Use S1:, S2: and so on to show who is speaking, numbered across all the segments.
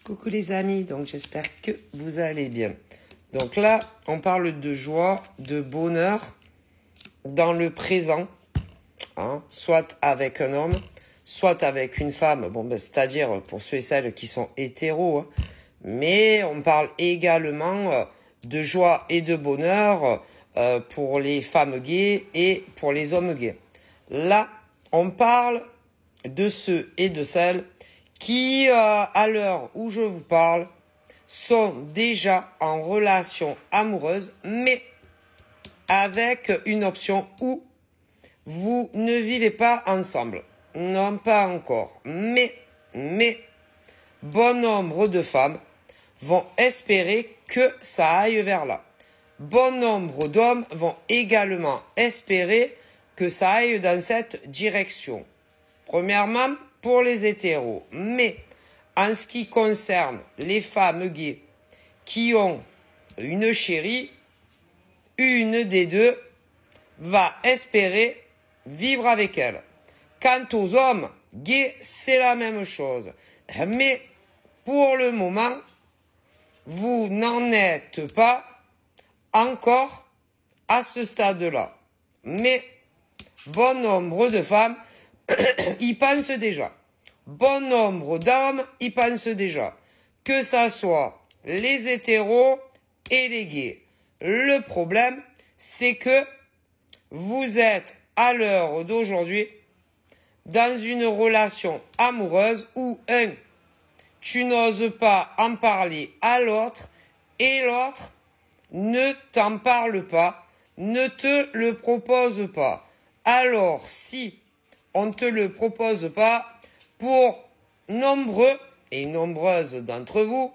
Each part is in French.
S1: Coucou les amis, donc j'espère que vous allez bien. Donc là, on parle de joie, de bonheur dans le présent, hein, soit avec un homme, soit avec une femme, bon, ben, c'est-à-dire pour ceux et celles qui sont hétéros, hein. Mais on parle également de joie et de bonheur pour les femmes gays et pour les hommes gays. Là, on parle de ceux et de celles qui, à l'heure où je vous parle, sont déjà en relation amoureuse, mais avec une option où vous ne vivez pas ensemble. Non, pas encore. Mais, bon nombre de femmes vont espérer que ça aille vers là. Bon nombre d'hommes vont également espérer que ça aille dans cette direction. Premièrement, pour les hétéros. Mais, en ce qui concerne les femmes gays qui ont une chérie, une des deux va espérer vivre avec elle. Quant aux hommes gays, c'est la même chose. Mais, pour le moment, vous n'en êtes pas encore à ce stade-là. Mais, bon nombre de femmes y pensent déjà. Bon nombre d'hommes y pensent déjà. Que ça soit les hétéros et les gays. Le problème, c'est que vous êtes, à l'heure d'aujourd'hui, dans une relation amoureuse où, tu n'oses pas en parler à l'autre et l'autre ne t'en parle pas, ne te le propose pas. Alors, si on ne te le propose pas, pour nombreux et nombreuses d'entre vous,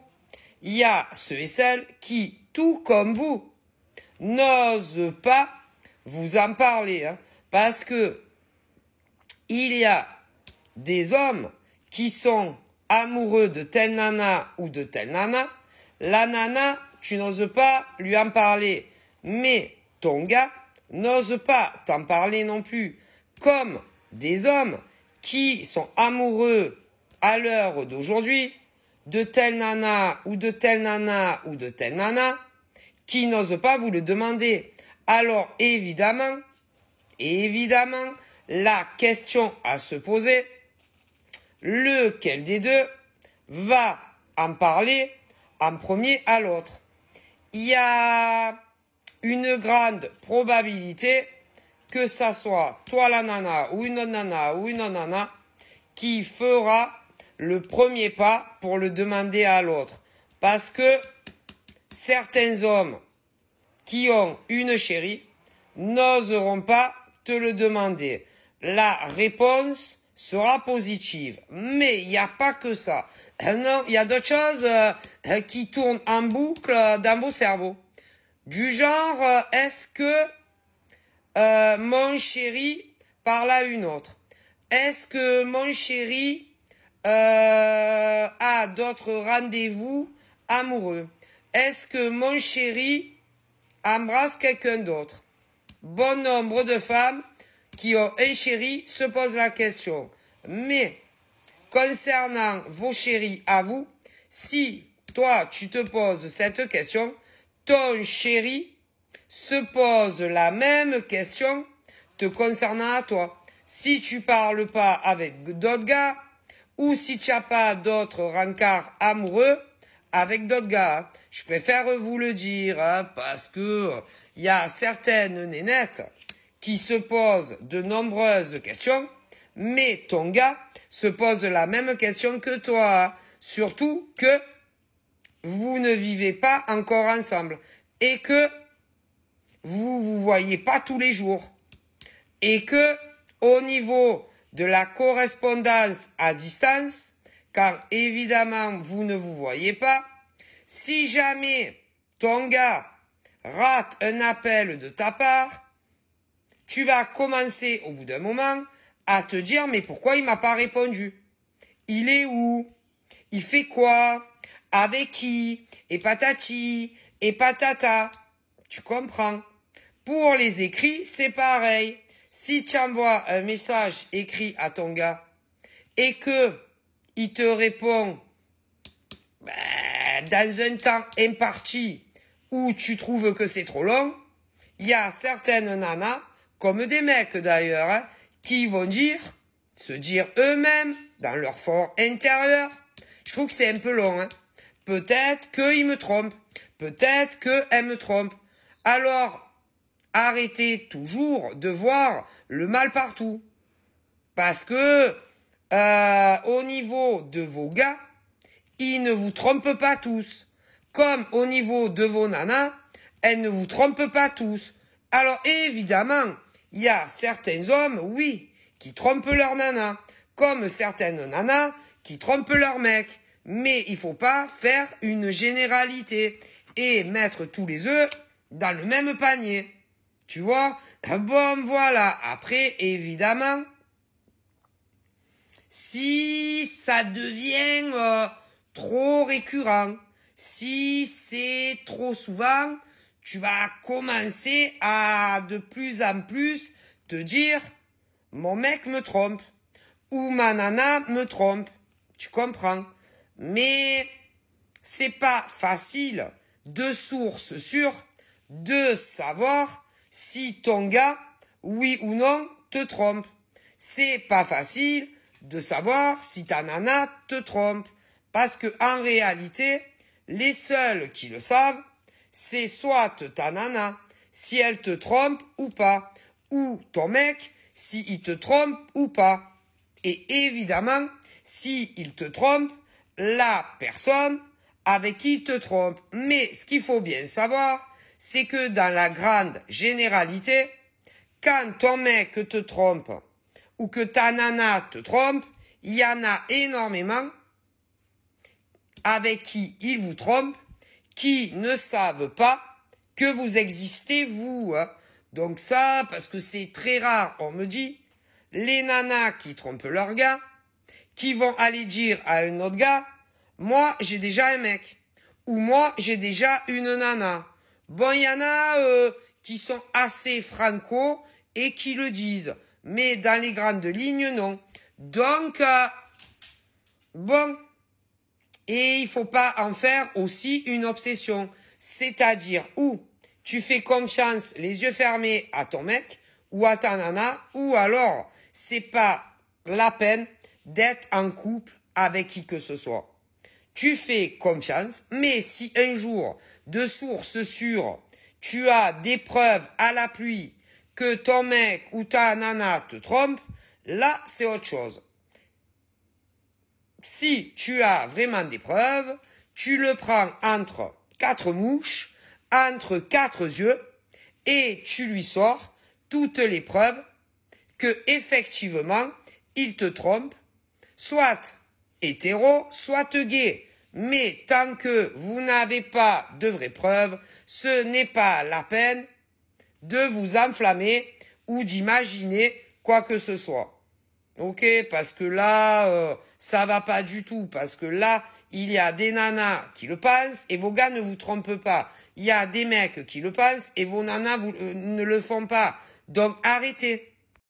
S1: il y a ceux et celles qui, tout comme vous, n'osent pas vous en parler, hein, parce que il y a des hommes qui sont amoureux de telle nana ou de telle nana. La nana, tu n'oses pas lui en parler, mais ton gars n'ose pas t'en parler non plus. Comme des hommes qui sont amoureux à l'heure d'aujourd'hui de telle nana ou de telle nana ou de telle nana, qui n'osent pas vous le demander. Alors évidemment, la question à se poser, lequel des deux va en parler en premier à l'autre? Il y a une grande probabilité que ça soit toi la nana ou une autre nana qui fera le premier pas pour le demander à l'autre. Parce que certains hommes qui ont une chérie n'oseront pas te le demander. La réponse sera positive. Mais il n'y a pas que ça. Non, il y a d'autres choses qui tournent en boucle dans vos cerveaux. Du genre, est-ce que mon chéri parle à une autre? Est-ce que mon chéri a d'autres rendez-vous amoureux? Est-ce que mon chéri embrasse quelqu'un d'autre? Bon nombre de femmes qui ont un chéri se posent la question. Mais, concernant vos chéris à vous, si toi tu te poses cette question, ton chéri se pose la même question te concernant à toi. Si tu parles pas avec d'autres gars, ou si tu n'as pas d'autres rencarts amoureux avec d'autres gars, je préfère vous le dire, hein, parce que il y a certaines nénettes qui se posent de nombreuses questions, mais ton gars se pose la même question que toi, surtout que vous ne vivez pas encore ensemble et que vous voyez pas tous les jours et que au niveau de la correspondance à distance, quand évidemment vous ne vous voyez pas, si jamais ton gars rate un appel de ta part, tu vas commencer au bout d'un moment à te dire mais pourquoi il m'a pas répondu? Il est où? Il fait quoi? Avec qui? Et patati, et patata. Tu comprends? Pour les écrits, c'est pareil. Si tu envoies un message écrit à ton gars et que il te répond dans un temps imparti où tu trouves que c'est trop long, il y a certaines nanas, comme des mecs d'ailleurs, hein, qui vont se dire eux-mêmes, dans leur fort intérieur, je trouve que c'est un peu long, hein. Peut-être qu'il me trompe, peut-être qu'elle me trompe. Alors, arrêtez toujours de voir le mal partout. Parce que, au niveau de vos gars, ils ne vous trompent pas tous. Comme au niveau de vos nanas, elles ne vous trompent pas tous. Alors, évidemment, il y a certains hommes, oui, qui trompent leur nana. Comme certaines nanas qui trompent leur mec. Mais il faut pas faire une généralité et mettre tous les œufs dans le même panier. Tu vois? Bon, voilà. Après, évidemment, si ça devient trop récurrent, si c'est trop souvent, tu vas commencer à de plus en plus te dire « mon mec me trompe » ou « ma nana me trompe ». Tu comprends? Mais c'est pas facile de source sûre de savoir si ton gars, oui ou non, te trompe. C'est pas facile de savoir si ta nana te trompe. Parce que en réalité, les seuls qui le savent, c'est soit ta nana, si elle te trompe ou pas, ou ton mec, si il te trompe ou pas. Et évidemment, si il te trompe, la personne avec qui il te trompe. Mais ce qu'il faut bien savoir, c'est que dans la grande généralité, quand ton mec te trompe ou que ta nana te trompe, il y en a énormément avec qui il vous trompe, qui ne savent pas que vous existez vous. Hein. Donc ça, parce que c'est très rare, on me dit, les nanas qui trompent leur gars, qui vont aller dire à un autre gars, moi j'ai déjà un mec, ou moi j'ai déjà une nana. Bon, il y en a qui sont assez franco et qui le disent, mais dans les grandes lignes, non. Donc, bon, et il faut pas en faire aussi une obsession, c'est-à-dire où tu fais confiance les yeux fermés à ton mec ou à ta nana, ou alors c'est pas la peine d'être en couple avec qui que ce soit. Tu fais confiance, mais si un jour, de source sûre, tu as des preuves à la pluie que ton mec ou ta nana te trompe, là, c'est autre chose. Si tu as vraiment des preuves, tu le prends entre 4 mouches, entre 4 yeux, et tu lui sors toutes les preuves que, effectivement, il te trompe, soit hétéro, soit gay. Mais tant que vous n'avez pas de vraies preuves, ce n'est pas la peine de vous enflammer ou d'imaginer quoi que ce soit. Ok, parce que là, ça va pas du tout, parce que là, il y a des nanas qui le pensent et vos gars ne vous trompent pas. Il y a des mecs qui le pensent et vos nanas ne le font pas. Donc arrêtez.